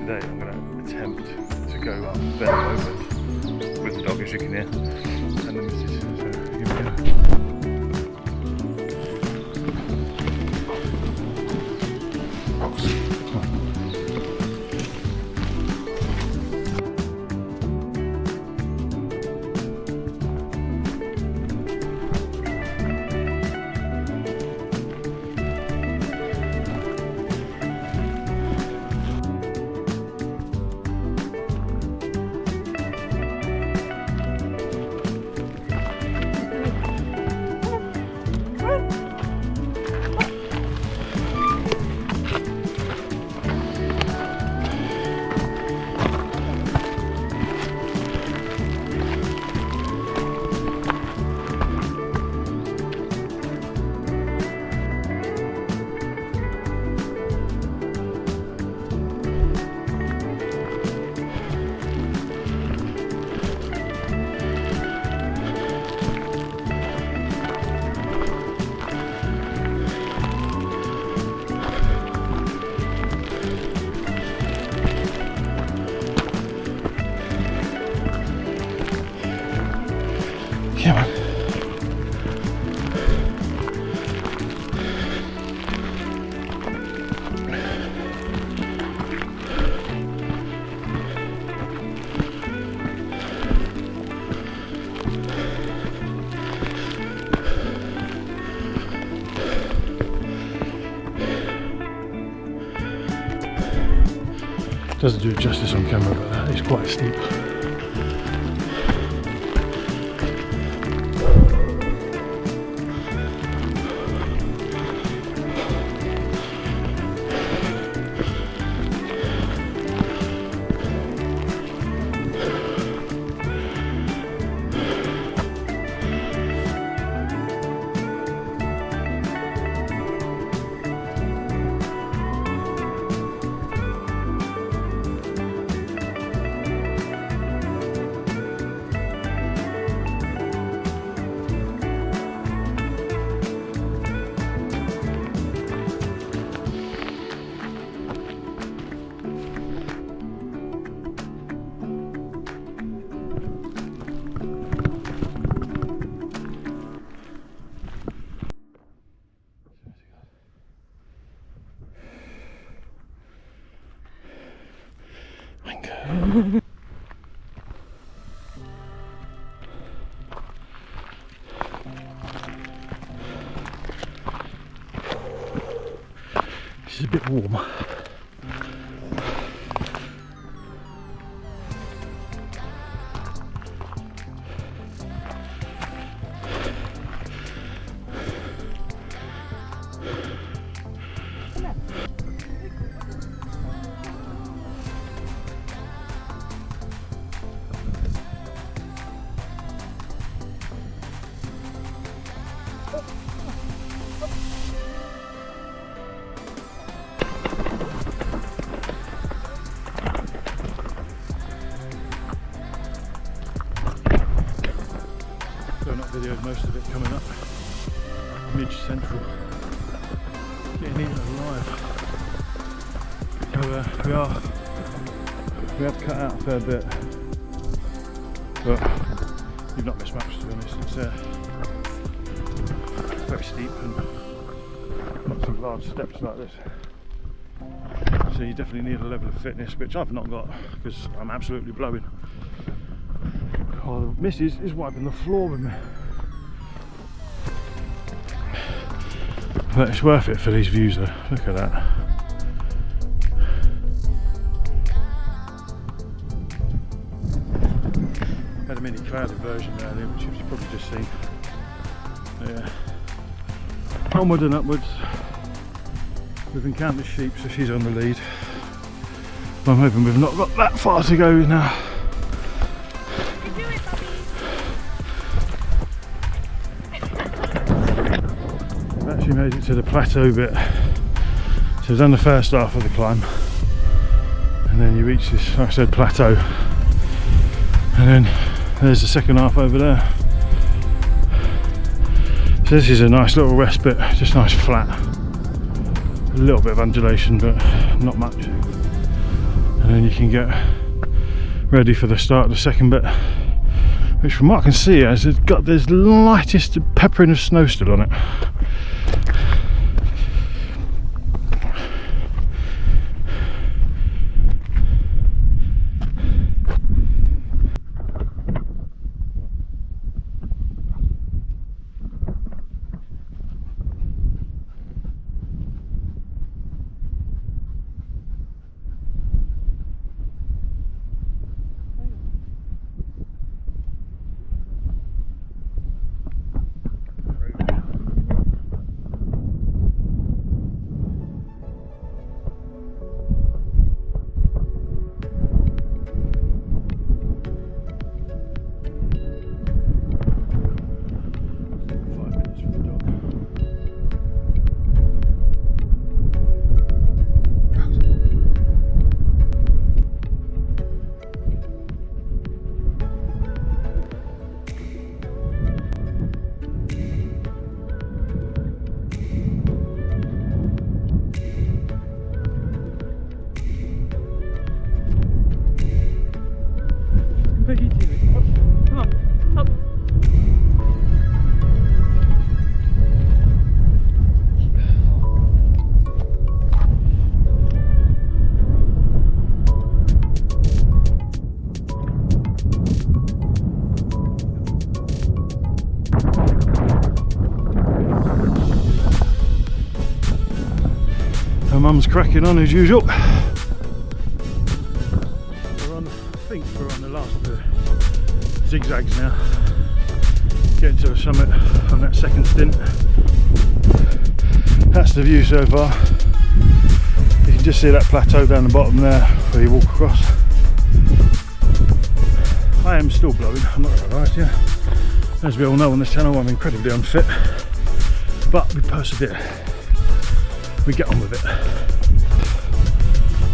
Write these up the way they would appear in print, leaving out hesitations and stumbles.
today I'm going to attempt to go up there Lomond with the dog, as you can hear, and the missus. So here we go. Come on. Doesn't do it justice on camera, but that is quite steep. This is a bit warm. Videoed most of it coming up mid-central, getting eaten alive. So we have cut out a fair bit, but you've not missed much, to be honest. It's very steep and lots of large steps like this, so you definitely need a level of fitness, which I've not got because I'm absolutely blowing. Oh, the missus is wiping the floor with me. But it's worth it for these views though, look at that. Had a mini clouded version earlier, which you've probably just seen. Yeah. Onward and upwards. We've encountered sheep, so she's on the lead. I'm hoping we've not got that far to go now. Actually made it to the plateau bit, so we've done the first half of the climb, and then you reach this, like I said, plateau, and then there's the second half over there. So this is a nice little respite, just nice flat, a little bit of undulation but not much, and and then you can get ready for the start of the second bit, which from what I can see has got this lightest peppering of snow still on it. Mum's cracking on as usual. We're on, I think we're on the last of the zigzags now. Getting to the summit on that second stint. That's the view so far. You can just see that plateau down the bottom there where you walk across. I am still blowing, I'm not going to lie to you. As we all know on this channel, I'm incredibly unfit, but we persevere. We get on with it.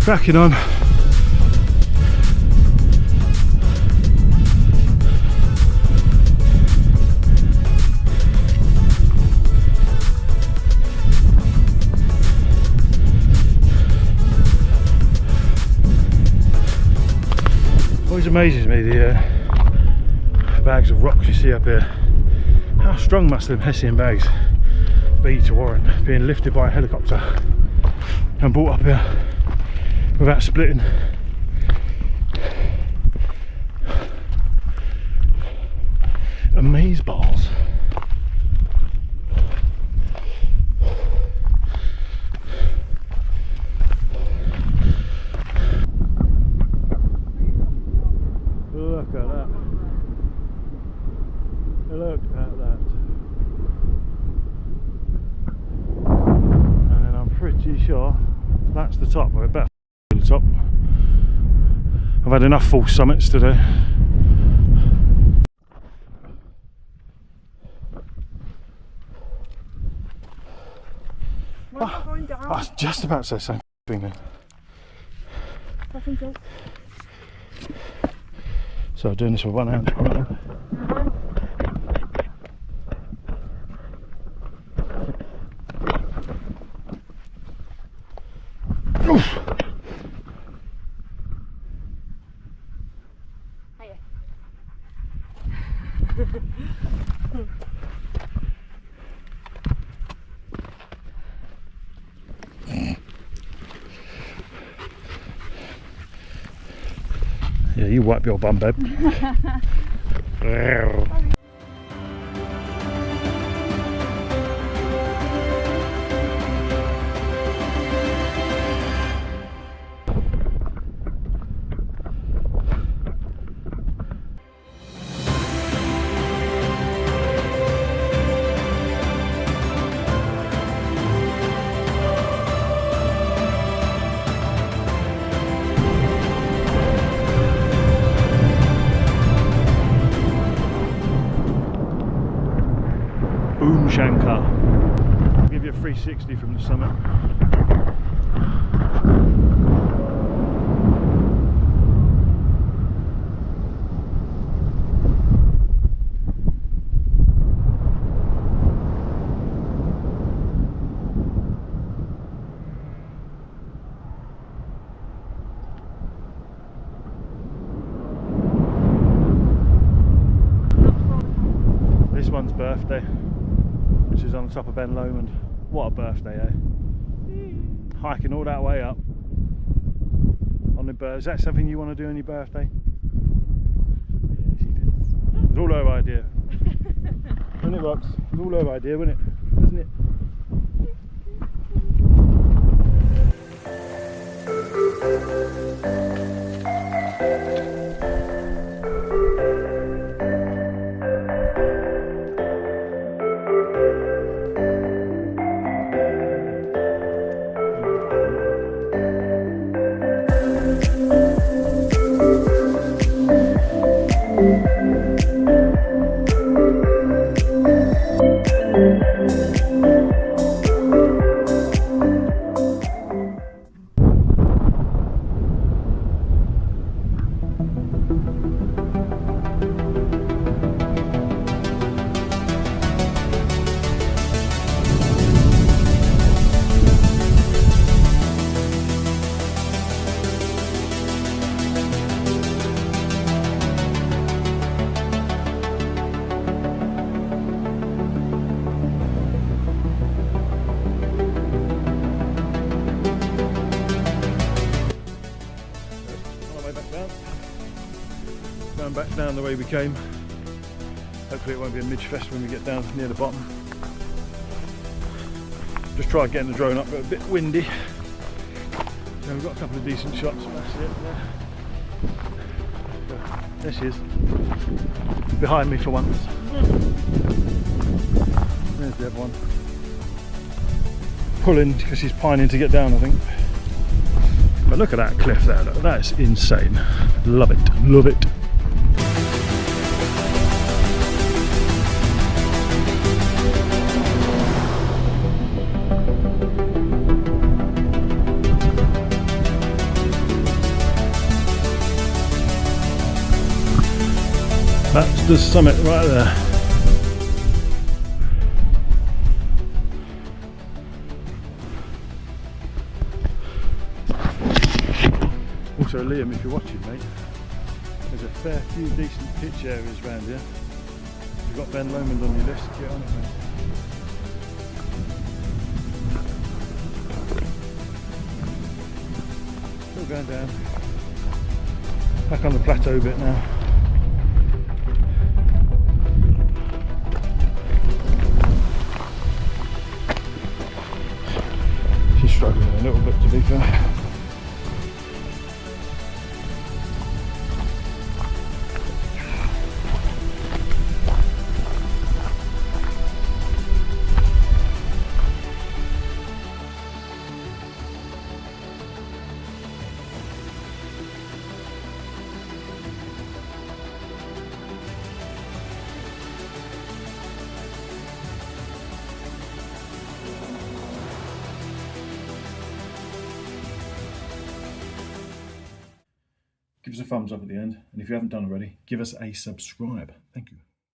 Cracking on. Always amazes me the bags of rocks you see up here. How strong must them Hessian bags be to warrant being lifted by a helicopter and brought up here without splitting. Amaze balls. Look at that. Look at that. Pretty sure that's the top, or about the top. I've had enough false summits today. Going down. I was just about to say the same thing then. So doing this with one hand. Yeah, you wipe your bum, babe. Boom Shankar. I'll give you a 360 from the summit. one's birthday, which is on the top of Ben Lomond. What a birthday, eh? Hiking all that way up on the bird. Is that something you want to do on your birthday? Yeah, she did. It was all her idea. Wasn't it, Rox? It was all her idea, wasn't it? Wasn't it? Going back down the way we came. Hopefully it won't be a midge fest when we get down near the bottom. Just tried getting the drone up, but a bit windy. So we've got a couple of decent shots. That's it. There she is. Behind me for once. There's the other one. Pulling because she's pining to get down, I think. But look at that cliff there. Look, that is insane. Love it. Love it. That's the summit right there. Also, Liam, if you're watching, mate, there's a fair few decent pitch areas around here. If you've got Ben Lomond on your list, get on it, mate. Still going down. Back on the plateau bit now. Struggling a little bit, to be fair. Give us a thumbs up at the end, and if you haven't done already, give us a subscribe. Thank you.